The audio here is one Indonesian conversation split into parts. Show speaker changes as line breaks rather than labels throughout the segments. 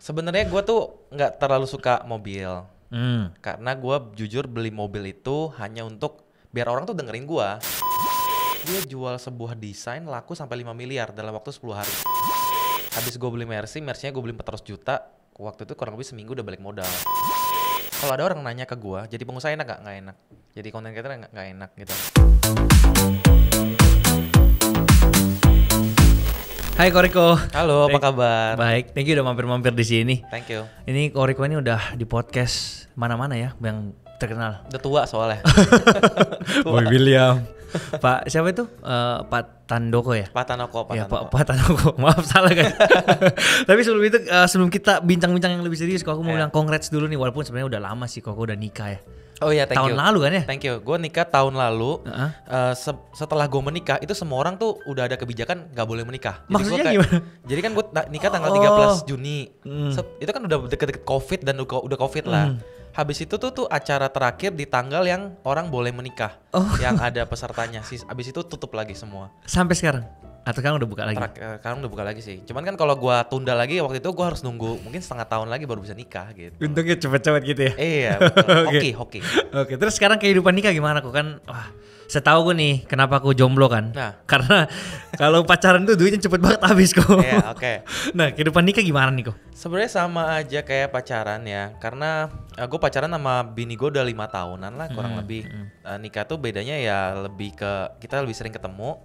Sebenarnya gue tuh nggak terlalu suka mobil.
Hmm.
Karena gue jujur beli mobil itu hanya untuk biar orang tuh dengerin gue. Dia jual sebuah desain laku sampai 5 miliar dalam waktu 10 hari. Habis gue beli Mercy-nya gue beli 400 juta. Waktu itu kurang lebih seminggu udah balik modal. Kalau ada orang nanya ke gue, jadi pengusaha enak gak? Nggak enak. Jadi content creator nggak enak gitu.
Hai Koriko.
Halo, apa kabar?
Baik, thank you udah mampir-mampir di sini.
Thank you.
Ini Koriko ini udah di podcast mana-mana ya yang terkenal.
Udah tua soalnya.
Boy William. Pak siapa itu? Pak Tandoko ya?
Pak Tanoko.
Pak Tandoko. Maaf salah guys. Tapi sebelum itu, sebelum kita bincang-bincang yang lebih serius, kok aku mau bilang congrats dulu nih. Walaupun sebenarnya udah lama sih kok aku udah nikah ya.
Oh iya, thank you.
Tahun lalu kan ya?
Thank you. Gue nikah tahun lalu. Setelah gue menikah itu semua orang tuh udah ada kebijakan gak boleh menikah. Jadi
Maksudnya
gua
gimana?
Jadi kan gue nikah tanggal 13 Juni. Itu kan udah deket-deket COVID dan udah COVID lah. Habis itu tuh acara terakhir di tanggal yang orang boleh menikah. Yang ada pesertanya. Habis itu tutup lagi semua.
Sampai sekarang? Atau sekarang udah buka lagi?
Sekarang udah buka lagi sih. Cuman kan kalau gue tunda lagi waktu itu gue harus nunggu mungkin setengah tahun lagi baru bisa nikah gitu.
Untungnya cepet-cepet gitu ya?
Iya, hoki.
Oke, terus sekarang kehidupan nikah gimana kok kan? Wah, setahu gue nih kenapa aku jomblo kan?
Nah.
Karena kalau pacaran tuh duitnya cepet banget habis kok.
Iya, oke.
Nah, kehidupan nikah gimana nih kok?
Sebenarnya sama aja kayak pacaran ya, karena gue pacaran sama bini gue udah 5 tahunan lah kurang lebih. Nikah tuh bedanya ya lebih ke kita lebih sering ketemu,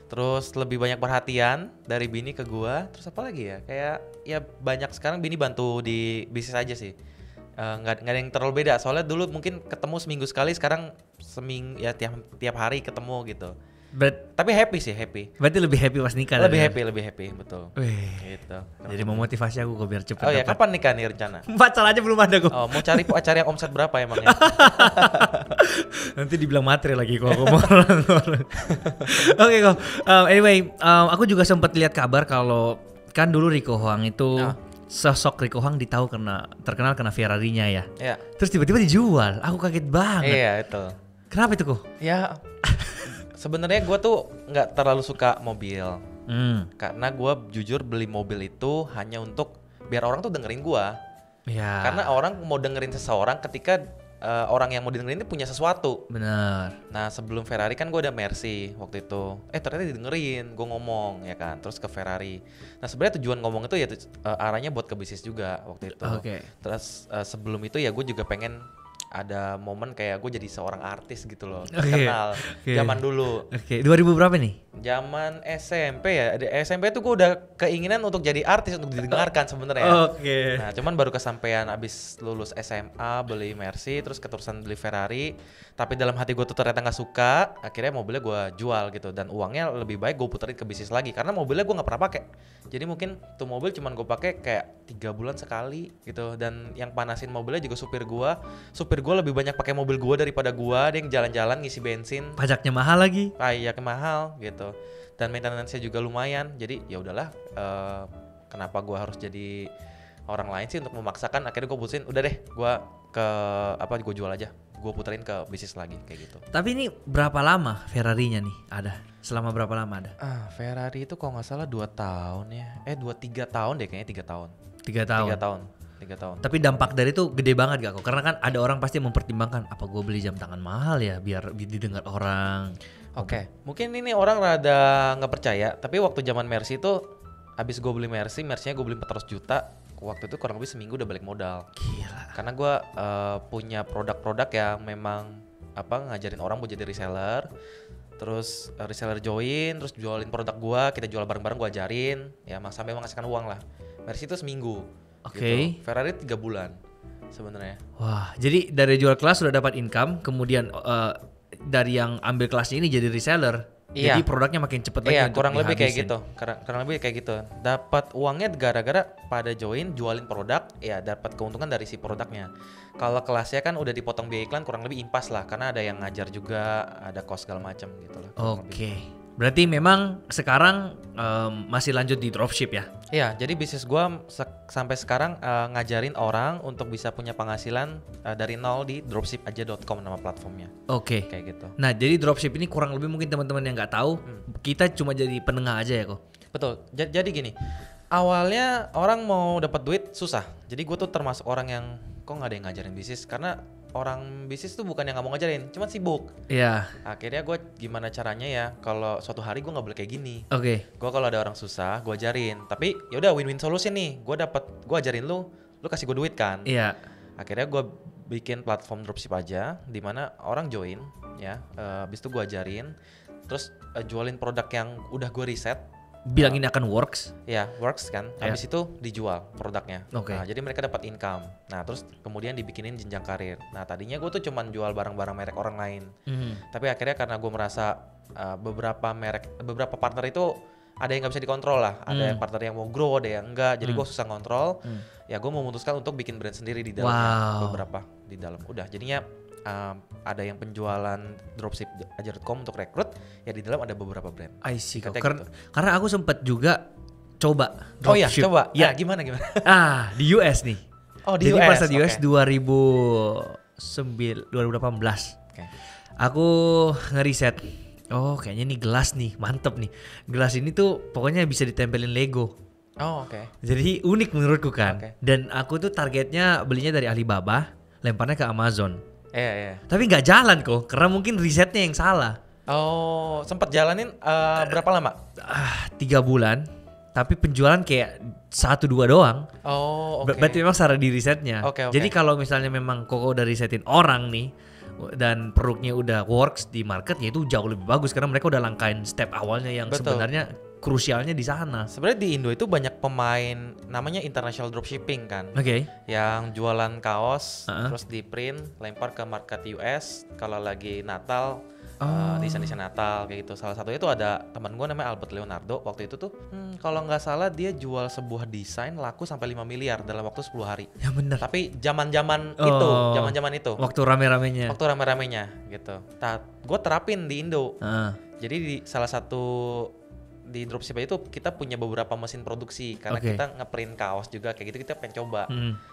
terus lebih banyak perhatian dari bini ke gue. Terus apa lagi ya? Kayak ya banyak sekarang bini bantu di bisnis aja sih. Nggak ada yang terlalu beda. Soalnya dulu mungkin ketemu seminggu sekali, sekarang ya tiap hari ketemu gitu. Tapi happy.
Berarti lebih happy pas nikah.
Lebih happy, betul.
Wih,
gitu.
jadi memotivasi aku kok biar cepet.
Oh ya, kapan nikah nih rencana?
Pacar aja belum ada kok.
Oh, mau cari acara yang omset berapa emangnya?
Nanti dibilang materi lagi kok aku mau orang. Oke kok. Anyway, aku juga sempat lihat kabar kalau kan dulu Rico Huang itu sosok Rico Huang terkenal karena Ferrari-nya ya.
Iya.
Terus tiba-tiba dijual. Aku kaget banget.
Iya, itu.
Kenapa itu kok?
Ya, sebenarnya gue tuh nggak terlalu suka mobil. Karena gue jujur beli mobil itu hanya untuk biar orang tuh dengerin gue.
Ya.
Karena orang mau dengerin seseorang ketika orang yang mau dengerin ini punya sesuatu.
Benar.
Nah, sebelum Ferrari kan gue ada Mercy waktu itu. Ternyata didengerin gue ngomong ya kan. Terus ke Ferrari. Nah, sebenarnya tujuan ngomong itu ya arahnya buat ke bisnis juga waktu itu.
Oke.
Terus sebelum itu ya gue juga pengen ada momen kayak gue jadi seorang artis gitu loh,
Okay.
kenal zaman dulu.
Oke, 2000 berapa nih?
Zaman SMP ya, di SMP tuh gue udah keinginan untuk jadi artis, untuk didengarkan sebenarnya.
Oke.
Nah, cuman baru kesampaian abis lulus SMA beli Mercy, terus keterusan beli Ferrari. Tapi dalam hati gue tuh ternyata nggak suka. Akhirnya mobilnya gue jual gitu, dan uangnya lebih baik gue puterin ke bisnis lagi karena mobilnya gue nggak pernah pakai. Jadi mungkin tuh mobil cuman gue pakai kayak 3 bulan sekali gitu, dan yang panasin mobilnya juga supir gue. Supir gue lebih banyak pakai mobil gue daripada gue, dia yang jalan-jalan ngisi bensin.
Pajaknya mahal lagi.
Pajaknya mahal gitu, dan maintenance-nya juga lumayan. Jadi ya udahlah, kenapa gue harus jadi orang lain sih untuk memaksakan. Akhirnya gue putusin udah deh, gue jual aja, gue puterin ke bisnis lagi kayak gitu.
Tapi ini berapa lama Ferrari-nya nih ada? Selama berapa lama ada?
Ferrari itu kalau nggak salah 2 tahun ya, 2-3 tahun deh kayaknya. 3 tahun. 3 tahun.
Tapi dampak dari itu gede banget gak kok? Karena kan ada orang pasti mempertimbangkan, apa gue beli jam tangan mahal ya biar didengar orang.
Oke. Mungkin ini orang rada nggak percaya, tapi waktu zaman Mercy itu habis gue beli Mercy-nya gue beli 400 juta. Waktu itu kurang lebih seminggu udah balik modal.
Gila.
Karena gue punya produk-produk yang memang ngajarin orang buat jadi reseller. Terus reseller join, terus jualin produk gue, kita jual bareng-bareng, gue ajarin, ya sampai menghasilkan uang lah. Mercy itu seminggu.
Oke.
Gitu. Ferrari 3 bulan sebenarnya.
Wah, jadi dari jual kelas sudah dapat income, kemudian dari yang ambil kelasnya ini jadi reseller.
Iya.
Jadi produknya makin cepet lagi.
Iya,
untuk
kurang lebih kayak
dihabisin.
gitu. Kurang lebih kayak gitu. Dapat uangnya gara-gara pada join, jualin produk, ya dapat keuntungan dari si produknya. Kalau kelasnya kan udah dipotong biaya iklan, kurang lebih impas lah, karena ada yang ngajar juga, ada cost segala macam gitu lah.
Oke. Berarti memang sekarang masih lanjut di dropship ya?
Iya, jadi bisnis gua sampai sekarang ngajarin orang untuk bisa punya penghasilan dari nol di dropshipaja.com nama platformnya.
Oke.
Kayak gitu.
Nah, jadi dropship ini kurang lebih mungkin teman-teman yang nggak tahu, kita cuma jadi penengah aja ya kok.
Betul. Jadi gini, Awalnya orang mau dapat duit susah. Jadi gue tuh termasuk orang yang kok nggak ada yang ngajarin bisnis, karena orang bisnis tuh bukan yang nggak mau ngajarin, cuma sibuk.
Iya.
Akhirnya gue gimana caranya ya, kalau suatu hari gue nggak boleh kayak gini.
Oke.
Gue kalau ada orang susah, gue ajarin. Tapi ya udah win-win solution nih. Gue ajarin lu kasih gue duit kan.
Iya.
Akhirnya gue bikin platform dropship aja, di mana orang join, ya. Habis itu gue ajarin, terus jualin produk yang udah gue riset.
Bilang ini akan works.
Ya, works kan.
Ya.
Habis itu dijual produknya.
Oke.
Nah, jadi mereka dapat income. Nah, terus kemudian dibikinin jenjang karir. Nah, tadinya gue tuh cuman jual barang-barang merek orang lain. Tapi akhirnya karena gue merasa beberapa partner itu ada yang nggak bisa dikontrol lah. Ada yang partner yang mau grow, ada yang enggak. Jadi gue susah ngontrol. Ya, gue memutuskan untuk bikin brand sendiri di dalamnya. Beberapa di dalam. Udah, jadinya ada yang penjualan dropship aja.com untuk rekrut, ya di dalam ada beberapa brand.
I see.
Gitu.
Karena aku sempat juga coba dropship.
Oh iya, coba.
Ya,
gimana?
di US nih.
Oh, di
Jadi
US.
pas di US 2018.
Okay.
Aku ngeriset. Oh, kayaknya nih gelas nih, mantep nih. Gelas ini tuh pokoknya bisa ditempelin Lego.
Oh, oke.
Jadi unik menurutku kan.
Okay.
Dan aku tuh targetnya belinya dari Alibaba, lemparnya ke Amazon.
Iya.
Tapi nggak jalan kok, karena mungkin risetnya yang salah.
Oh, sempat jalanin berapa lama?
3 bulan, tapi penjualan kayak 1-2 doang.
Oh, oke.
Berarti memang salah di risetnya.
Oke.
Jadi kalau misalnya memang Koko udah risetin orang nih, dan produknya udah works di market, ya itu jauh lebih bagus karena mereka udah langkain step awalnya yang sebenarnya krusialnya di sana.
Sebenarnya di Indo itu banyak pemain namanya international dropshipping kan.
Oke.
Yang jualan kaos terus di print lempar ke market US kalau lagi Natal. Desain-desain Natal kayak gitu. Salah satunya itu ada teman gue namanya Albert Leonardo. Waktu itu tuh kalau nggak salah dia jual sebuah desain laku sampai 5 miliar dalam waktu 10 hari.
Ya benar.
Tapi zaman-zaman itu.
Waktu rame-ramenya.
Waktu rame-ramenya gitu. Gue terapin di Indo. Jadi di salah satu di dropship itu kita punya beberapa mesin produksi karena kita ngeprint kaos juga kayak gitu, kita pengen coba.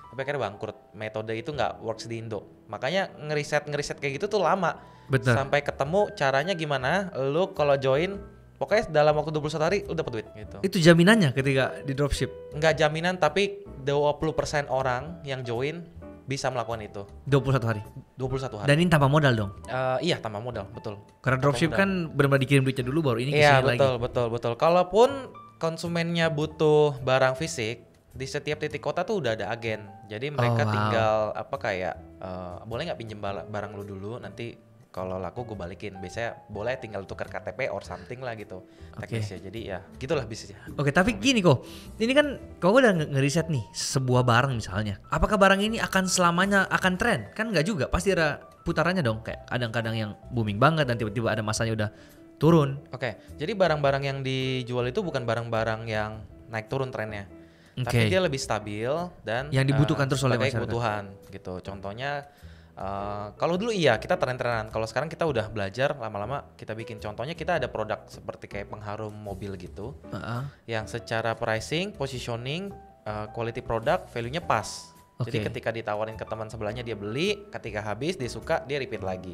Tapi akhirnya bangkrut. Metode itu nggak works di Indo. Makanya ngeriset kayak gitu tuh lama.
Betul.
Sampai ketemu caranya gimana. Lu kalau join pokoknya dalam waktu 21 hari lu dapat duit gitu.
Itu jaminannya ketika di dropship?
Nggak jaminan, tapi 20% orang yang join bisa melakukan itu.
21 hari?
21 hari.
Dan ini tanpa modal dong?
Iya, tanpa modal, betul.
Karena dropship kan benar-benar dikirim duitnya dulu baru ini
iya,
kesini
betul,
lagi.
betul. Kalaupun konsumennya butuh barang fisik, di setiap titik kota tuh udah ada agen. Jadi mereka tinggal boleh nggak pinjem barang lu dulu, nanti kalau laku gue balikin. Biasanya boleh tinggal tukar KTP or something lah gitu. Teknisnya. Jadi ya gitulah bisnisnya.
Oke, tapi gini kok. Ini kan kau udah ngeriset nih sebuah barang misalnya. Apakah barang ini akan selamanya akan tren? Kan nggak juga. Pasti ada putarannya dong. Kayak kadang-kadang yang booming banget dan tiba-tiba ada masanya udah turun.
Oke. Jadi barang-barang yang dijual itu bukan barang-barang yang naik turun trennya. Tapi dia lebih stabil dan
yang dibutuhkan terus oleh masyarakat.
Kebutuhan gitu. Contohnya kalau dulu iya kita tren-trenan. Kalau sekarang kita udah belajar lama-lama kita bikin. Contohnya kita ada produk seperti kayak pengharum mobil gitu, yang secara pricing, positioning, quality product, value-nya pas. Jadi ketika ditawarin ke teman sebelahnya dia beli, ketika habis dia suka dia repeat lagi.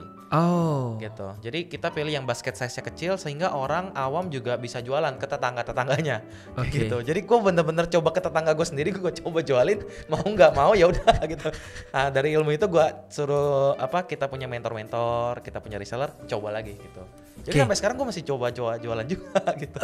Gitu. Jadi kita pilih yang basket size-nya kecil sehingga orang awam juga bisa jualan ke tetangga-tetangganya. Gitu. Jadi gue bener-bener coba ke tetangga gue sendiri, gue coba jualin, mau nggak mau ya udah gitu. Nah, dari ilmu itu gue suruh kita punya mentor-mentor, kita punya reseller, coba lagi gitu. Jadi sampai sekarang gue masih coba jualan juga gitu.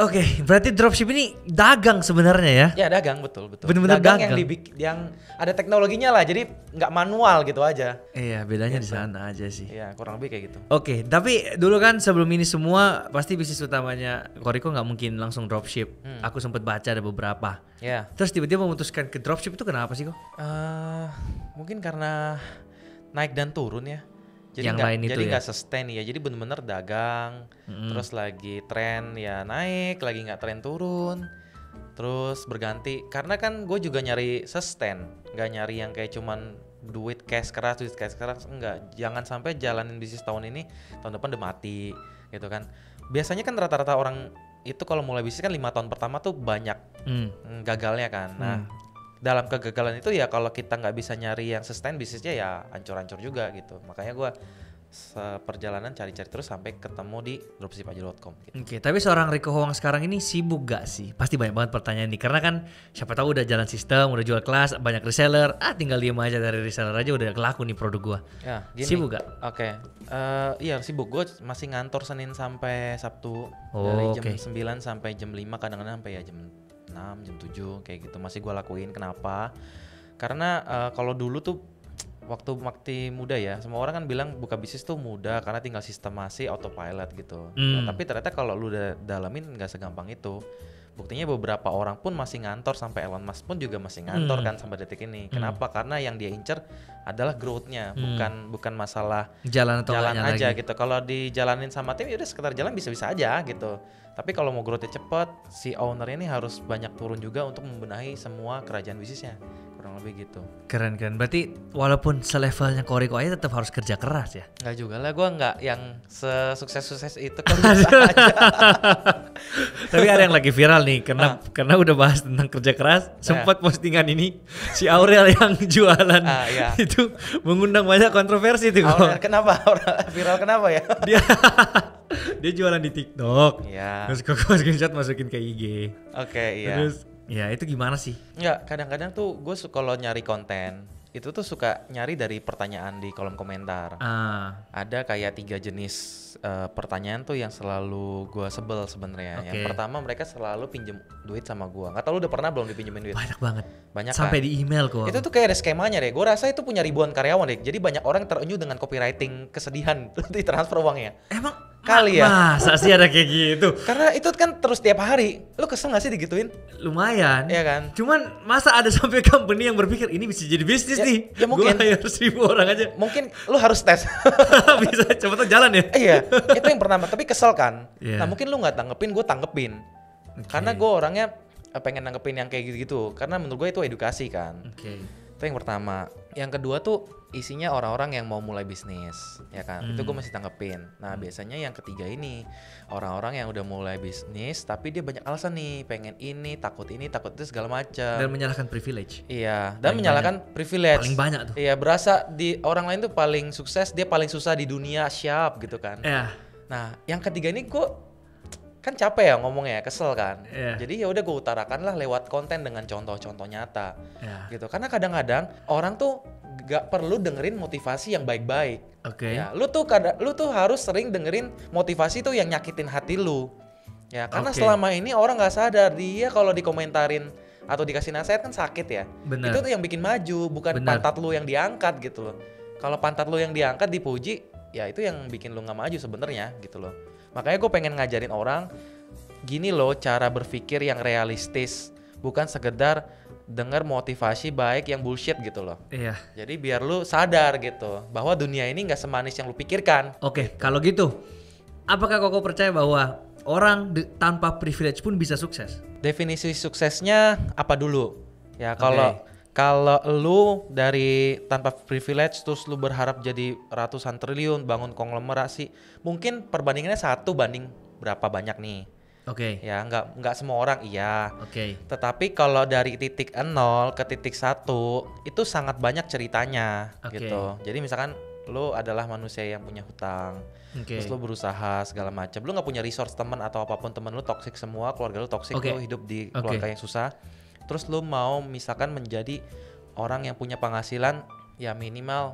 Berarti dropship ini dagang sebenarnya ya?
Ya dagang, betul.
Bener-bener dagang.
Yang ada teknologinya lah, jadi nggak manual gitu aja.
Iya, bedanya di sana aja sih.
Iya, kurang lebih kayak gitu.
Oke, tapi dulu kan sebelum ini semua pasti bisnis utamanya Koriko nggak mungkin langsung dropship. Aku sempat baca ada beberapa.
Iya.
Terus tiba-tiba memutuskan ke dropship itu kenapa sih kok?
Mungkin karena naik dan turun ya. Jadi
yang lain itu
jadi nggak sustain ya. Jadi bener-bener dagang, terus lagi tren ya naik, lagi nggak tren turun, terus berganti. Karena kan gue juga nyari sustain, nggak nyari yang kayak cuman duit cash keras, enggak. Jangan sampai jalanin bisnis tahun ini, tahun depan udah mati, gitu kan. Biasanya kan rata-rata orang itu kalau mulai bisnis kan 5 tahun pertama tuh banyak gagalnya kan. Nah, dalam kegagalan itu ya kalau kita nggak bisa nyari yang sustain bisnisnya ya hancur-hancur juga gitu. Makanya gue seperjalanan cari-cari terus sampai ketemu di dropshipaja.com gitu.
Oke, tapi seorang Rico Huang sekarang ini sibuk gak sih? Pasti banyak banget pertanyaan nih, karena kan siapa tahu udah jalan sistem, udah jual kelas, banyak reseller, tinggal diem aja dari reseller aja udah kelaku nih produk gua.
Ya, gini.
Sibuk gak?
Oke. Iya sibuk, gue masih ngantor Senin sampai Sabtu dari jam 9 sampai jam 5, kadang-kadang sampai ya jam 6, jam 7 kayak gitu masih gue lakuin. Kenapa? Karena kalau dulu tuh waktu muda ya, semua orang kan bilang buka bisnis tuh mudah karena tinggal sistemasi autopilot gitu. Ya, tapi ternyata kalau lu udah dalamin nggak segampang itu. Buktinya beberapa orang pun masih ngantor, sampai Elon Musk pun juga masih ngantor kan sampai detik ini. Kenapa? Karena yang dia incer adalah growth-nya, bukan masalah
jalan
aja
lagi.
gitu. Kalau dijalanin sama tim ya udah sekedar jalan bisa-bisa aja gitu. Tapi kalau mau growth-nya cepet, si owner ini harus banyak turun juga untuk membenahi semua kerajaan bisnisnya. Kurang lebih gitu.
Keren. Berarti walaupun selevelnya Koriko aja tetap harus kerja keras ya?
Nggak juga lah, gue nggak yang sesukses itu kan bisa aja.
Tapi ada yang lagi viral nih karena udah bahas tentang kerja keras, sempat postingan ini si Aurel yang jualan itu mengundang banyak kontroversi tuh.
Aurel, kenapa? Viral kenapa ya?
Dia jualan di TikTok.
Iya.
Terus kok screenshot masukin ke IG.
Oke, iya.
Terus ya itu gimana sih?
Nggak, kadang-kadang tuh gue kalau nyari konten itu tuh suka nyari dari pertanyaan di kolom komentar. Ada kayak 3 jenis pertanyaan tuh yang selalu gue sebel sebenarnya. Yang pertama, mereka selalu pinjem duit sama gue. Nggak tahu lu udah pernah belum dipinjemin duit?
Banyak banget.
Banyak
sampai
kan?
Di email kok.
Itu tuh kayak ada skemanya deh. Gue rasa itu punya ribuan karyawan deh. Jadi banyak orang terenyuh dengan copywriting kesedihan di transfer uangnya.
Emang
kali ya?
Masa sih ada kayak gitu?
Karena itu kan terus tiap hari. Lu kesel gak sih digituin?
Lumayan.
Iya kan?
Cuman masa ada sampai company yang berpikir ini bisa jadi bisnis nih?
Ya mungkin.
Gua hire 1.000 orang aja.
Mungkin lu harus tes.
Bisa coba tuh jalan ya?
Iya, itu yang pertama. Tapi kesel kan?
Yeah.
Nah mungkin lu gak tanggepin, gue tanggepin. Karena gue orangnya pengen nanggepin yang kayak gitu-gitu. Karena menurut gue itu edukasi kan. Itu yang pertama. Yang kedua tuh isinya orang-orang yang mau mulai bisnis, ya kan? Itu gue masih tanggepin. Nah biasanya yang ketiga ini orang-orang yang udah mulai bisnis tapi dia banyak alasan nih, pengen ini, takut itu segala macam.
Dan menyalahkan privilege.
Iya, dan menyalahkan privilege.
Paling banyak tuh.
Iya, berasa di orang lain tuh paling sukses, dia paling susah di dunia, siap gitu kan.
Iya.
Nah yang ketiga ini gue kan capek ya ngomongnya, kesel kan. Jadi ya udah gue utarakan lah lewat konten dengan contoh-contoh nyata, gitu. Karena kadang-kadang orang tuh gak perlu dengerin motivasi yang baik-baik. Ya, lu tuh harus sering dengerin motivasi tuh yang nyakitin hati lu. Ya, karena selama ini orang nggak sadar dia kalau dikomentarin atau dikasih nasihat kan sakit ya.
Bener.
Itu tuh yang bikin maju, bukan pantat lu yang diangkat gitu loh. Kalau pantat lu yang diangkat dipuji, ya itu yang bikin lu nggak maju sebenarnya gitu loh. Makanya gue pengen ngajarin orang gini loh cara berpikir yang realistis, bukan sekedar dengar motivasi baik yang bullshit gitu loh.
Iya.
Jadi biar lu sadar gitu bahwa dunia ini nggak semanis yang lu pikirkan.
Oke, kalau gitu, apakah Koko percaya bahwa orang tanpa privilege pun bisa sukses?
Definisi suksesnya apa dulu? Ya kalau lu dari tanpa privilege terus lu berharap jadi ratusan triliun, bangun konglomerasi, mungkin perbandingannya 1 banding berapa banyak nih. Ya nggak semua orang iya. Tetapi kalau dari titik 0 ke titik 1 itu sangat banyak ceritanya gitu. Jadi misalkan lu adalah manusia yang punya hutang, terus lu berusaha segala macam, lu nggak punya resource teman atau apapun, temen lu toksik semua, keluarga lu toksik, lu hidup di keluarga yang susah. Terus lu mau misalkan menjadi orang yang punya penghasilan ya minimal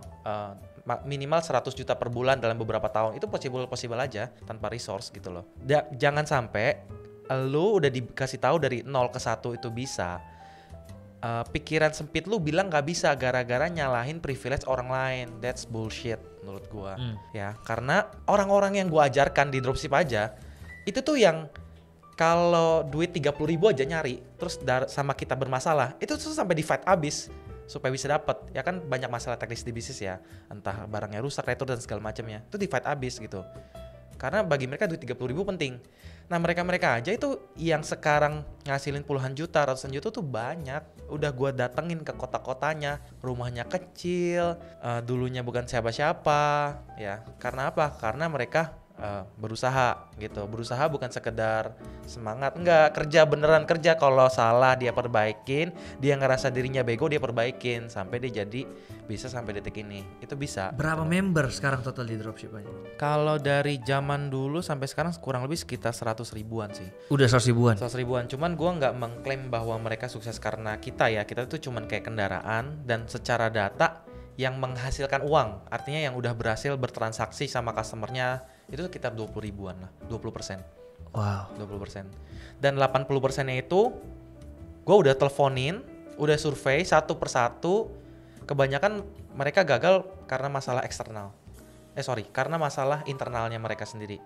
100 juta per bulan dalam beberapa tahun, itu possible aja tanpa resource gitu loh. Jangan sampai lu udah dikasih tahu dari 0 ke 1 itu bisa, pikiran sempit lu bilang nggak bisa gara-gara nyalahin privilege orang lain. That's bullshit menurut gua. Ya, karena orang-orang yang gua ajarkan di dropship aja itu tuh yang kalau duit 30.000 aja nyari, terus sama kita bermasalah, itu tuh sampai di fight abis supaya bisa dapat. Ya kan banyak masalah teknis di bisnis ya, entah barangnya rusak, retur dan segala macamnya, itu di fight abis gitu. Karena bagi mereka duit 30.000 penting. Nah mereka aja itu yang sekarang ngasilin puluhan juta, ratusan juta tuh banyak. Udah gua datengin ke kota-kotanya, rumahnya kecil, dulunya bukan siapa-siapa. Ya karena apa? Karena mereka berusaha gitu. Berusaha bukan sekedar semangat, enggak, kerja, beneran kerja. Kalau salah dia perbaikin, dia ngerasa dirinya bego dia perbaikin sampai dia jadi bisa sampai detik ini. Itu bisa.
Berapa member sekarang total di dropship aja?
Kalau dari zaman dulu sampai sekarang kurang lebih sekitar 100 ribuan sih.
Udah 100 ribuan?
100 ribuan, cuman gua nggak mengklaim bahwa mereka sukses karena kita ya. Kita tuh cuman kayak kendaraan dan secara data yang menghasilkan uang, artinya yang udah berhasil bertransaksi sama customernya itu sekitar 20 ribuan lah, 20%.
Wow.
20%. Dan 80%-nya itu gue udah teleponin, udah survei satu persatu, kebanyakan mereka gagal karena masalah eksternal. Karena masalah internalnya mereka sendiri.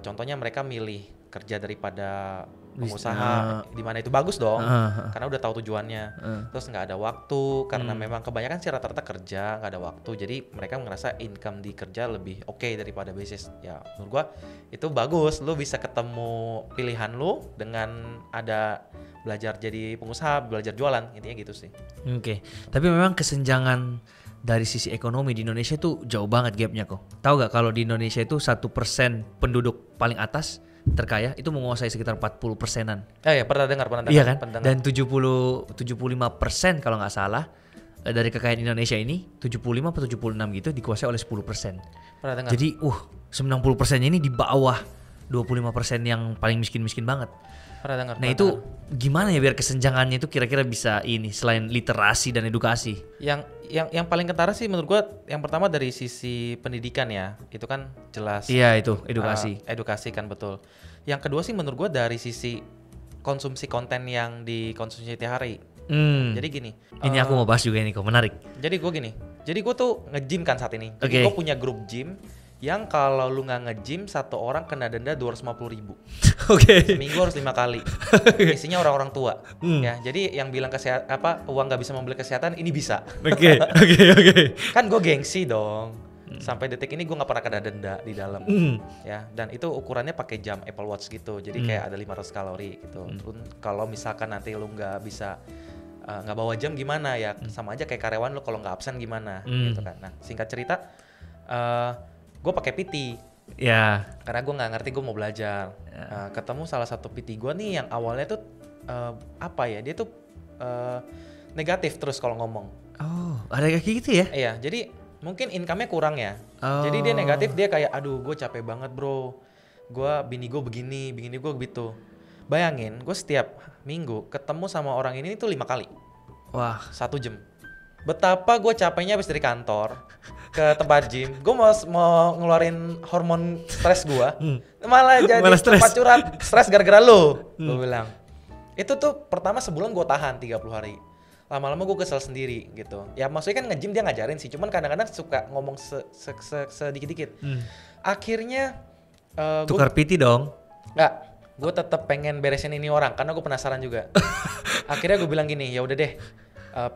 Contohnya mereka milih kerja daripada pengusaha, di mana itu bagus dong, karena udah tahu tujuannya. Terus nggak ada waktu, karena memang kebanyakan sih rata-rata kerja nggak ada waktu, jadi mereka ngerasa income di kerja lebih oke daripada bisnis. Ya menurut gua itu bagus, lu bisa ketemu pilihan lu dengan ada belajar jadi pengusaha, belajar jualan, intinya gitu sih.
Oke. Tapi memang kesenjangan dari sisi ekonomi di Indonesia itu jauh banget gapnya kok. Tahu gak kalau di Indonesia itu 1% penduduk paling atas terkaya itu menguasai sekitar 40%-an.
Ya pernah dengar.
Iya kan? Dan 75% kalau nggak salah dari kekayaan Indonesia ini 75 atau 76 gitu dikuasai oleh 10%.
Pernah dengar.
Jadi 90%-nya ini di bawah 25% yang paling miskin-miskin banget.
Pernah dengar.
Nah itu gimana ya biar kesenjangannya itu kira-kira bisa ini selain literasi dan edukasi?
Yang paling kentara sih menurut gua yang pertama dari sisi pendidikan ya, itu kan jelas.
Iya itu edukasi.
Edukasi kan betul. Yang kedua sih menurut gua dari sisi konsumsi konten yang dikonsumsi tiap hari. Jadi gini.
Ini aku mau bahas juga ini kok, menarik.
Jadi gua tuh nge-gym kan saat ini. Jadi gua punya grup gym yang kalau lu nggak nge-gym satu orang kena denda 250.000.
Oke.
Seminggu harus 5 kali. Isinya orang-orang tua. Ya, jadi yang bilang uang nggak bisa membeli kesehatan ini bisa.
Oke.
Kan gue gengsi dong. Sampai detik ini gue nggak pernah kena denda di dalam. Ya, dan itu ukurannya pakai jam Apple Watch gitu. Jadi kayak ada 500 kalori gitu. Terus kalau misalkan nanti lu nggak bisa nggak bawa jam gimana ya? Sama aja kayak karyawan lu kalau nggak absen gimana gitu kan. Nah, singkat cerita gue pakai PT
ya
karena gue nggak ngerti, gue mau belajar. Ketemu salah satu PT gue nih yang awalnya tuh dia tuh negatif terus kalau ngomong.
Ada kayak gitu ya?
Iya, jadi mungkin income-nya kurang ya. Jadi dia negatif, dia kayak aduh gue capek banget bro, bini gue begini gue begitu. Bayangin gue setiap minggu ketemu sama orang ini tuh 5 kali.
Wah,
1 jam. Betapa gue capeknya habis dari kantor ke tempat gym, gue mau ngeluarin hormon stres gue, malah jadi tempat curhat stres gara-gara lo. Gue bilang itu tuh pertama sebulan gue tahan 30 hari, lama-lama gue kesel sendiri gitu. Ya maksudnya kan nge-gym dia ngajarin sih, cuman kadang-kadang suka ngomong sedikit-dikit. Akhirnya
tukar PT dong.
Nggak, gue tetap pengen beresin ini orang karena gue penasaran juga. Akhirnya gue bilang gini, ya udah deh,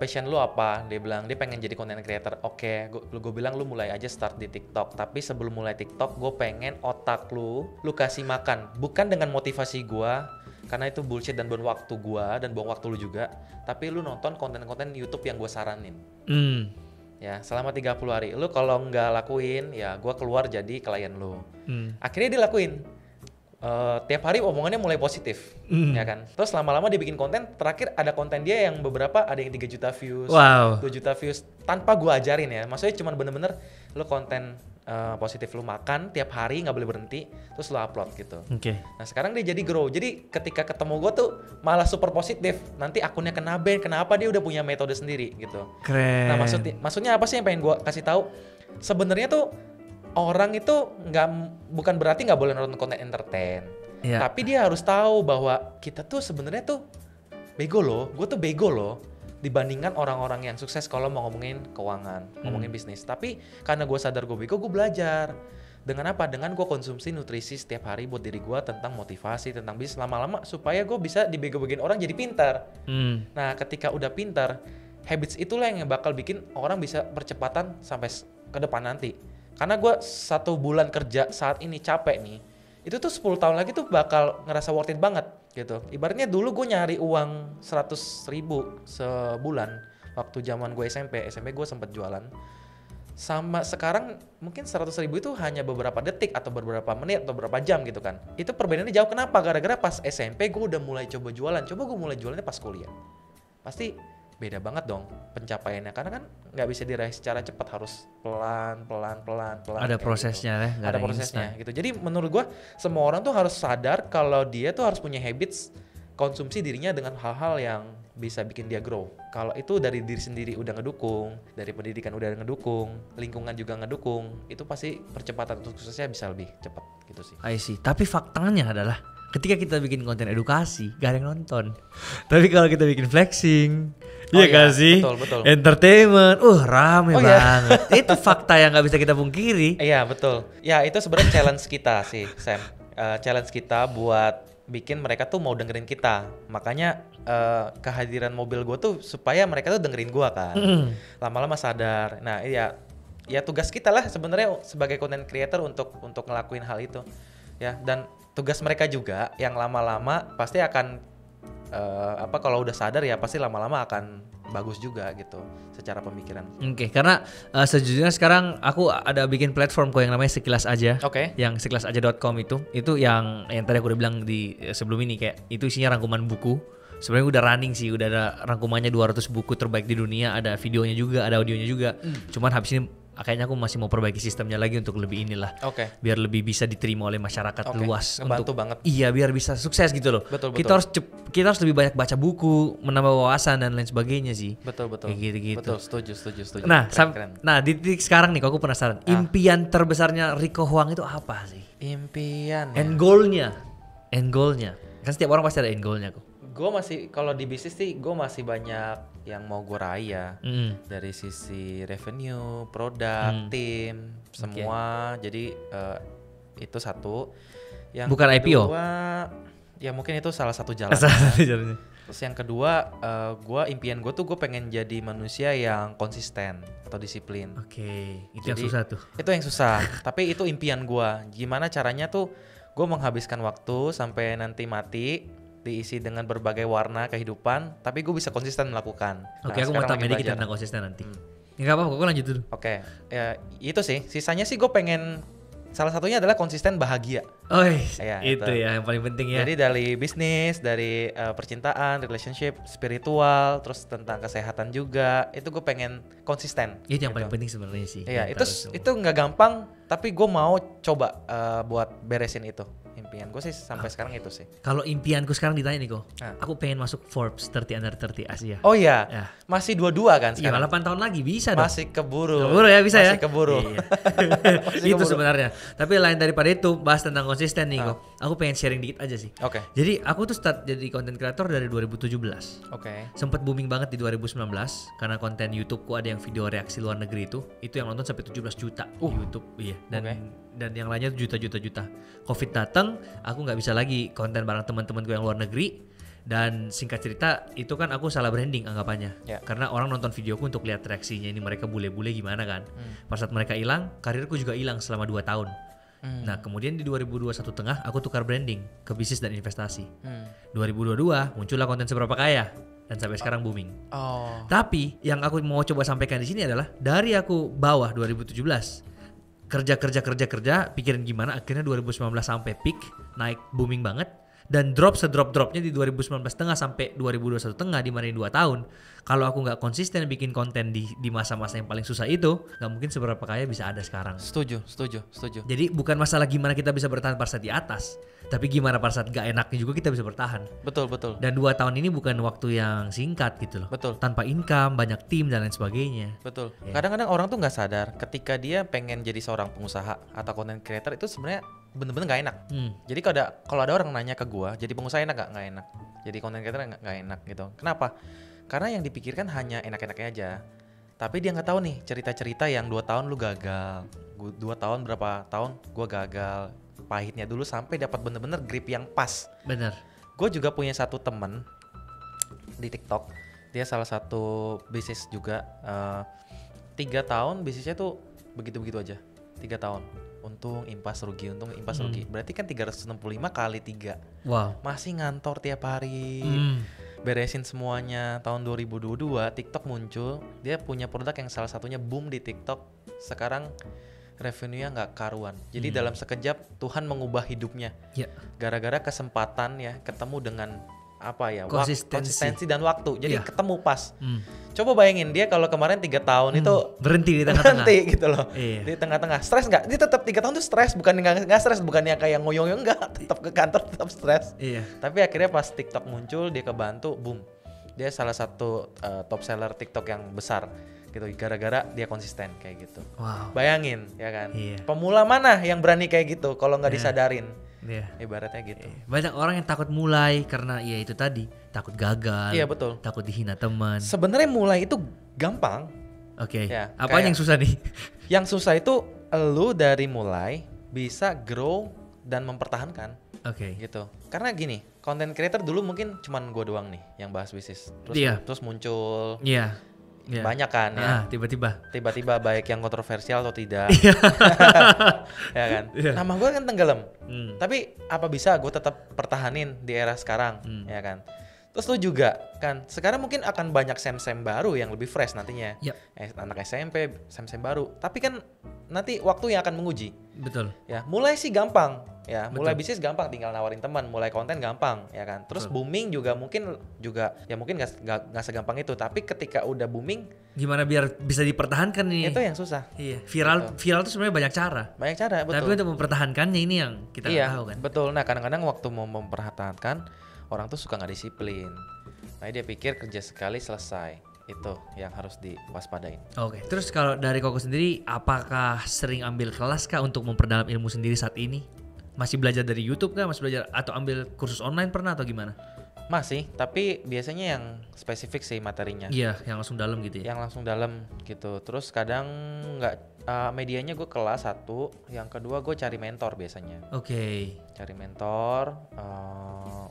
passion lu apa? Dia bilang dia pengen jadi content creator. Oke, gue bilang lu mulai aja start di TikTok. Tapi sebelum mulai TikTok, gue pengen otak lu kasih makan. Bukan dengan motivasi gue, karena itu bullshit dan buang waktu gue dan buang waktu lu juga. Tapi lu nonton konten-konten YouTube yang gue saranin. Ya, selama 30 hari. Lu kalau nggak lakuin, ya gue keluar jadi klien lu. Akhirnya dia lakuin. Tiap hari omongannya mulai positif, ya kan. Terus lama-lama dia bikin konten, terakhir ada konten dia yang beberapa ada yang 3 juta views, 2 juta views, tanpa gue ajarin ya. Maksudnya cuma bener-bener lu konten positif, lu makan tiap hari nggak boleh berhenti, terus lu upload gitu. Nah sekarang dia jadi grow, jadi ketika ketemu gue tuh malah super positif. Nanti akunnya kena ban, kenapa dia udah punya metode sendiri gitu.
Keren.
Nah maksudnya apa sih yang pengen gue kasih tahu? Sebenarnya tuh orang itu bukan berarti nggak boleh nonton konten entertain, tapi dia harus tahu bahwa kita tuh sebenarnya tuh bego loh, gue tuh bego loh dibandingkan orang-orang yang sukses kalau mau ngomongin keuangan, ngomongin bisnis. Tapi karena gue sadar gue bego, gue belajar. Dengan apa? Dengan gue konsumsi nutrisi setiap hari buat diri gue tentang motivasi, tentang bisnis lama-lama supaya gue bisa dibego-begoin orang jadi pintar. Nah ketika udah pintar, habits itulah yang bakal bikin orang bisa percepatan sampai ke depan nanti. Karena gue 1 bulan kerja saat ini capek nih, itu tuh 10 tahun lagi tuh bakal ngerasa worth it banget gitu. Ibaratnya dulu gue nyari uang 100.000 sebulan waktu zaman gue SMP gue sempet jualan. sama sekarang mungkin 100.000 itu hanya beberapa detik atau beberapa menit atau beberapa jam gitu kan. Itu perbedaannya jauh. Kenapa? Gara-gara pas SMP gue udah mulai coba jualan. Coba gue mulai jualannya pas kuliah. Pasti beda banget dong pencapaiannya. Karena kan nggak bisa diraih secara cepat, harus pelan.
Ada prosesnya
gitu.
ya.
Ada prosesnya gitu. Jadi menurut gue semua orang tuh harus sadar kalau dia tuh harus punya habits konsumsi dirinya dengan hal-hal yang bisa bikin dia grow. Kalau itu dari diri sendiri udah ngedukung, dari pendidikan udah ngedukung, lingkungan juga ngedukung, itu pasti percepatan untuk suksesnya bisa lebih cepat gitu sih.
I see. Tapi faktanya adalah ketika kita bikin konten edukasi, gak ada yang nonton. Tapi kalau kita bikin flexing, iya gak sih?
Betul.
Entertainment, rame banget. Itu fakta yang gak bisa kita pungkiri.
Iya betul. Ya itu sebenarnya challenge kita sih, Sam. Challenge kita buat bikin mereka tuh mau dengerin kita. Makanya kehadiran mobil gue tuh supaya mereka tuh dengerin gue kan. Lama-lama sadar. Nah ya tugas kita lah sebenarnya sebagai content creator untuk ngelakuin hal itu. Ya, dan tugas mereka juga yang lama-lama pasti akan kalau udah sadar ya pasti lama-lama akan bagus juga gitu secara pemikiran.
Oke, karena sejujurnya sekarang aku ada bikin platform kok yang namanya Sekilas Aja.
Oke.
Yang sekilasaja.com itu yang tadi aku udah bilang di sebelum ini, kayak itu isinya rangkuman buku. Sebenarnya udah running sih, udah ada rangkumannya 200 buku terbaik di dunia, ada videonya juga, ada audionya juga. Cuman habis ini kayaknya aku masih mau perbaiki sistemnya lagi untuk lebih inilah. Biar lebih bisa diterima oleh masyarakat luas.
Ngebantu banget.
Iya, biar bisa sukses gitu loh.
Betul.
Kita harus lebih banyak baca buku, menambah wawasan dan lain sebagainya sih.
Betul.
Kayak gitu.
Betul, setuju.
Nah,
keren.
Nah di titik sekarang nih kok aku penasaran. Impian terbesarnya Rico Huang itu apa sih?
Impian.
End goalnya. Kan setiap orang pasti ada end goalnya kok.
Gue masih, kalau di bisnis sih gue masih banyak yang mau gue raih ya. Dari sisi revenue, produk, tim, semua. Jadi itu satu. Yang
bukan
kedua,
IPO?
Ya mungkin itu salah satu jalan. Terus yang kedua, impian gue tuh gue pengen jadi manusia yang konsisten atau disiplin.
Itu yang susah tuh.
Itu yang susah, tapi itu impian gue. Gimana caranya tuh gue menghabiskan waktu sampai nanti mati, diisi dengan berbagai warna kehidupan, tapi gue bisa konsisten melakukan.
Aku mau tambahin dikit tentang konsisten nanti. Ya gak apa-apa, gue lanjut dulu.
Ya itu sih, sisanya sih gue pengen, salah satunya adalah konsisten bahagia.
Itu ya yang paling penting ya.
Jadi dari bisnis, dari percintaan, relationship, spiritual, terus tentang kesehatan juga, itu gue pengen konsisten.
Itu yang paling penting sebenarnya sih.
Iya, itu nggak gampang, tapi gue mau coba buat beresin itu. Impian gue sih sampai sekarang itu sih.
Kalau impianku sekarang ditanya nih kok, aku pengen masuk Forbes 30 Under 30 Asia.
Oh iya, masih 22 kan sekarang?
Iya, 8 tahun lagi bisa dong.
Masih keburu
ya, bisa
masih
ya?
Keburu.
Iya. Itu sebenarnya. Tapi lain daripada itu, bahas tentang konsisten nih kok. Aku pengen sharing dikit aja sih. Jadi aku tuh start jadi content creator dari 2017. Sempet booming banget di 2019 karena konten YouTubeku ada yang video reaksi luar negeri itu yang nonton sampai 17 juta di YouTube. Iya. Dan yang lainnya juta. Covid datang, aku nggak bisa lagi konten bareng teman-temanku yang luar negeri. Dan singkat cerita itu kan aku salah branding anggapannya. Karena orang nonton videoku untuk lihat reaksinya, ini mereka bule-bule gimana kan. Pas saat mereka hilang, karirku juga hilang selama 2 tahun. Nah kemudian di 2021 tengah aku tukar branding ke bisnis dan investasi. 2022 muncullah konten Seberapa Kaya dan sampai sekarang booming. Tapi yang aku mau coba sampaikan di sini adalah dari aku bawah 2017 kerja pikirin gimana akhirnya 2019 sampai peak naik booming banget. Dan drop sedrop-dropnya di 2019 tengah sampai 2021 tengah, dimarahin 2 tahun. Kalau aku nggak konsisten bikin konten di masa-masa yang paling susah itu, nggak mungkin Seberapa Kaya bisa ada sekarang.
Setuju.
Jadi bukan masalah gimana kita bisa bertahan pada saat di atas, tapi gimana pada saat nggak enaknya juga kita bisa bertahan.
Betul.
Dan 2 tahun ini bukan waktu yang singkat gitu loh.
Betul.
Tanpa income, banyak tim dan lain sebagainya.
Betul. Kadang-kadang orang tuh nggak sadar ketika dia pengen jadi seorang pengusaha atau content creator itu sebenarnya bener-bener gak enak. Jadi kalau ada orang nanya ke gua, jadi pengusaha enak gak enak. Jadi content creator gak enak gitu. Kenapa? Karena yang dipikirkan hanya enak-enaknya aja. Tapi dia gak tahu nih cerita-cerita yang 2 tahun lu gagal. 2 tahun berapa tahun gua gagal. Pahitnya dulu sampai dapat bener-bener grip yang pas.
Bener.
Gua juga punya satu temen di TikTok. Dia salah satu bisnis juga. 3 tahun bisnisnya tuh begitu-begitu aja. 3 tahun. Untung impas rugi. Berarti kan 365 kali 3.
Wow.
Masih ngantor tiap hari. beresin semuanya tahun 2022, TikTok muncul. Dia punya produk yang salah satunya boom di TikTok. Sekarang revenue-nya nggak karuan. Jadi dalam sekejap Tuhan mengubah hidupnya.
Ya.
Gara-gara kesempatan ya ketemu dengan apa ya,
Konsistensi
dan waktu. Jadi
Iya.
ketemu pas. Coba bayangin dia kalau kemarin 3 tahun itu
Berhenti di tengah-tengah.
berhenti gitu loh.
Iya.
Di tengah-tengah. Stres nggak? Dia tetap 3 tahun tuh stres, bukan nggak stres, bukannya kayak ngoyong-ngoyong, enggak, tetap ke kantor tetap stres.
Iya.
Tapi akhirnya pas TikTok muncul dia kebantu, boom. Dia salah satu top seller TikTok yang besar gitu, gara-gara dia konsisten kayak gitu.
Wow.
Bayangin ya kan.
Iya.
Pemula mana yang berani kayak gitu kalau nggak disadarin?
Iya.
Ibaratnya gitu.
Banyak orang yang takut mulai karena ya itu tadi, takut gagal.
Iya, betul.
Takut dihina teman.
Sebenarnya mulai itu gampang.
Oke.
Ya,
Apa
kayak-
yang susah nih?
Yang susah itu lu dari mulai bisa grow dan mempertahankan
Oke.
gitu. Karena gini, content creator dulu mungkin cuman gue doang nih yang bahas bisnis. Terus
Iya.
terus muncul
Iya. Iya.
banyak kan ya.
Tiba-tiba.
Tiba-tiba baik yang kontroversial atau tidak. Ya kan.
Iya.
Nama gue kan tenggelam.
Hmm.
Tapi apa bisa gue tetap pertahanin di era sekarang, ya kan. Terus lu juga kan sekarang mungkin akan banyak sem-sem baru yang lebih fresh nantinya.
Yap.
Anak SMP, sem-sem baru. Tapi kan nanti waktu yang akan menguji.
Betul.
Ya, mulai sih gampang. Ya, mulai
Betul.
bisnis gampang, tinggal nawarin teman, mulai konten gampang, ya kan. Terus booming juga mungkin ya mungkin nggak segampang itu. Tapi ketika udah booming,
Gimana biar bisa dipertahankan nih?
itu yang susah.
Iya. Viral tuh sebenarnya banyak cara.
Banyak cara, betul.
Tapi untuk mempertahankannya ini yang kita nggak tahu kan.
Betul. Nah, kadang-kadang waktu mau mempertahankan orang tuh suka nggak disiplin. Nah, dia pikir kerja sekali selesai. Itu yang harus diwaspadain.
Oke. Terus kalau dari Koko sendiri, apakah sering ambil kelas kah untuk memperdalam ilmu sendiri saat ini? Masih belajar dari YouTube kah? Masih belajar atau ambil kursus online pernah atau gimana?
Masih, tapi biasanya yang spesifik sih materinya.
Iya, yang langsung dalam gitu ya.
Yang langsung dalam gitu. Terus kadang nggak medianya gue kelas satu, yang kedua gue cari mentor biasanya.
Oke.
Cari mentor,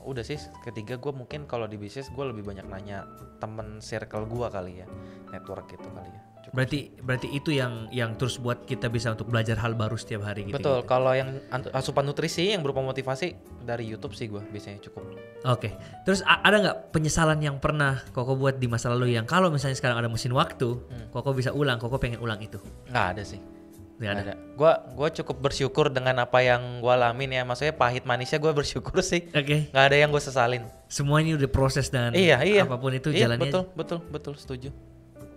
udah sih. Ketiga gue mungkin kalau di bisnis gue lebih banyak nanya temen circle gue kali ya, network gitu kali ya. Cukup.
Berarti itu yang terus buat kita bisa untuk belajar hal baru setiap hari gitu.
Betul. Kalau yang asupan nutrisi yang berupa motivasi dari YouTube sih gue biasanya cukup.
Oke. Terus ada nggak penyesalan yang pernah Koko buat di masa lalu yang kalau misalnya sekarang ada mesin waktu, Koko bisa ulang, Koko pengen ulang itu?
Nggak ada sih.
Nggak ada.
Gue cukup bersyukur dengan apa yang gue alamin ya. Maksudnya pahit manisnya gue bersyukur sih.
Oke.
Nggak ada yang gue sesalin.
Semua ini udah proses dan
Iya.
apapun itu
Iya,
jalannya.
betul, setuju.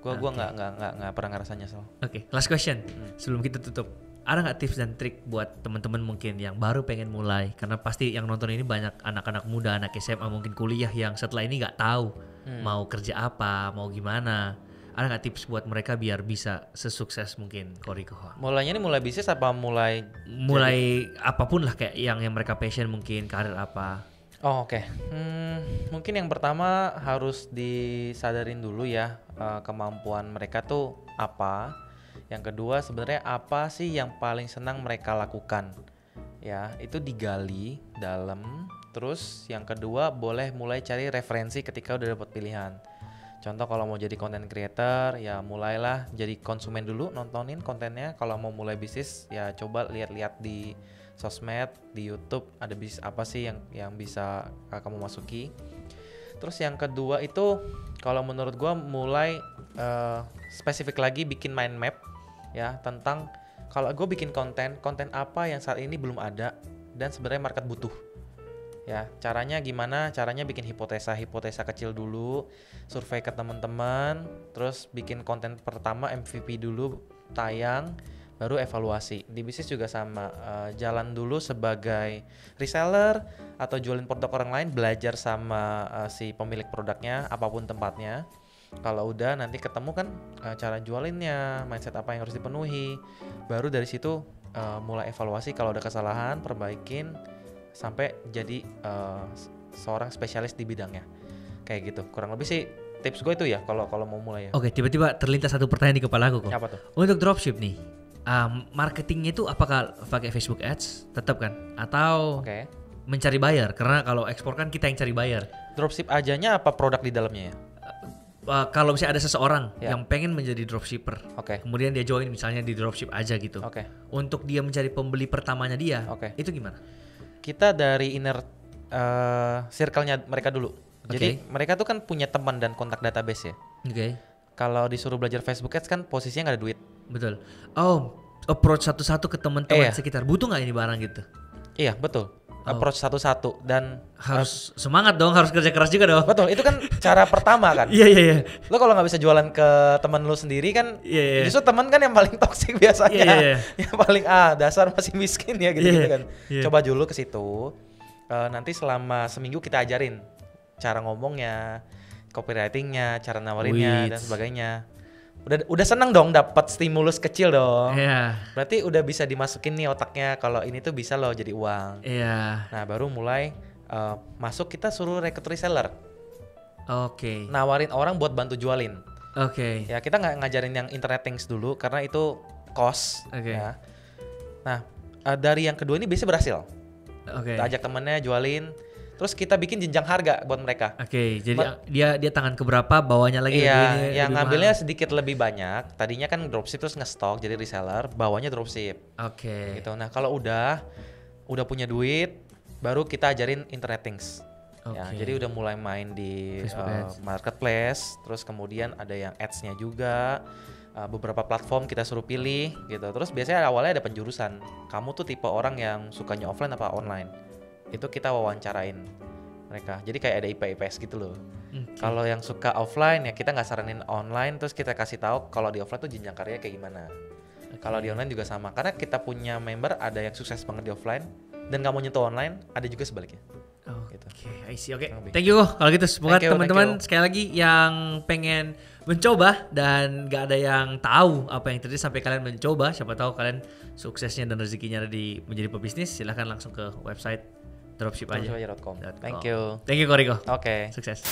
Gue nggak pernah ngerasa nyesel.
Oke, last question sebelum kita tutup. Ada nggak tips dan trik buat teman-teman mungkin yang baru pengen mulai? Karena pasti yang nonton ini banyak anak-anak muda, anak SMA mungkin kuliah yang setelah ini nggak tahu mau kerja apa, mau gimana. Ada nggak tips buat mereka biar bisa sesukses mungkin Koriko?
Mulainya nih mulai bisnis apa mulai?
Apapun lah kayak yang mereka passion mungkin karir apa.
Oh, oke. Mungkin yang pertama harus disadarin dulu ya kemampuan mereka tuh apa. Yang kedua sebenarnya apa sih yang paling senang mereka lakukan. Ya, itu digali dalam. Terus yang kedua boleh mulai cari referensi ketika udah dapat pilihan. Contoh kalau mau jadi content creator ya mulailah jadi konsumen dulu, nontonin kontennya. Kalau mau mulai bisnis ya coba lihat-lihat di sosmed, di YouTube ada bisnis apa sih yang bisa kamu masuki. Terus yang kedua itu kalau menurut gua mulai spesifik lagi bikin mind map ya tentang kalau gue bikin konten apa yang saat ini belum ada dan sebenarnya market butuh. Ya, caranya gimana? Caranya bikin hipotesa kecil dulu, survei ke teman-teman, terus bikin konten pertama MVP dulu, tayang, baru evaluasi. Di bisnis juga sama, jalan dulu sebagai reseller atau jualin produk orang lain, belajar sama si pemilik produknya, apapun tempatnya. Kalau udah nanti ketemu kan cara jualinnya, mindset apa yang harus dipenuhi, baru dari situ mulai evaluasi kalau ada kesalahan, perbaikin sampai jadi seorang spesialis di bidangnya. Kayak gitu. Kurang lebih sih tips gue itu ya kalau mau mulai ya.
Oke, tiba-tiba terlintas satu pertanyaan di kepala aku kok.
Apa tuh?
Untuk dropship nih, marketingnya itu apakah pakai Facebook Ads tetap kan? Atau mencari buyer? Karena kalau ekspor kan kita yang cari buyer.
Dropship ajanya apa produk di dalamnya ya?
Kalau misalnya ada seseorang yang pengen menjadi dropshipper, kemudian dia join misalnya di dropship aja gitu. Untuk dia mencari pembeli pertamanya dia, itu gimana?
Kita dari inner circle-nya mereka dulu. Jadi mereka tuh kan punya teman dan kontak database ya.
Oke.
Kalau disuruh belajar Facebook Ads kan posisinya nggak ada duit.
Betul. Oh, approach satu-satu ke teman-teman sekitar. Butuh nggak ini barang gitu?
Iya betul. Approach satu-satu dan
harus semangat dong, harus kerja keras juga dong.
Betul, itu kan cara pertama kan.
Iya.
Lo kalau nggak bisa jualan ke teman lo sendiri kan, justru teman kan yang paling toksik biasanya. Yang paling dasar masih miskin ya gitu kan. Coba dulu ke situ. Nanti selama seminggu kita ajarin cara ngomongnya, copywritingnya, cara nawarinnya dan sebagainya. Udah seneng dong dapat stimulus kecil dong. Berarti udah bisa dimasukin nih otaknya kalau ini tuh bisa loh jadi uang. Nah baru mulai masuk, kita suruh rekrut reseller. Nawarin orang buat bantu jualin. Ya kita nggak ngajarin yang internet things dulu karena itu cost. Ya. Nah dari yang kedua ini biasanya berhasil. Kita ajak temennya jualin. Terus kita bikin jenjang harga buat mereka.
Jadi dia tangan keberapa bawanya lagi.
Iya, yang ngambilnya sedikit lebih banyak. Tadinya kan dropship terus nge-stock jadi reseller, bawahnya dropship. Gitu. Nah kalau udah punya duit, baru kita ajarin internet things. Ya, jadi udah mulai main di marketplace, terus kemudian ada yang ads-nya juga. Beberapa platform kita suruh pilih gitu. Terus biasanya awalnya ada penjurusan. Kamu tuh tipe orang yang sukanya offline apa online? Itu kita wawancarain mereka. Jadi kayak ada IPS gitu loh. Kalau yang suka offline ya kita nggak saranin online, terus kita kasih tahu kalau di offline tuh jenjang karirnya kayak gimana. Kalau di online juga sama, karena kita punya member ada yang sukses banget di offline dan nggak mau nyentuh online, ada juga sebaliknya.
I see. Thank you kalau gitu. Semoga teman-teman sekali lagi yang pengen mencoba dan gak ada yang tahu apa yang terjadi sampai kalian mencoba, siapa tahu kalian suksesnya dan rezekinya ada di menjadi pebisnis, silahkan langsung ke website dropship aja.
Thank you.
Thank you Koriko.
Sukses.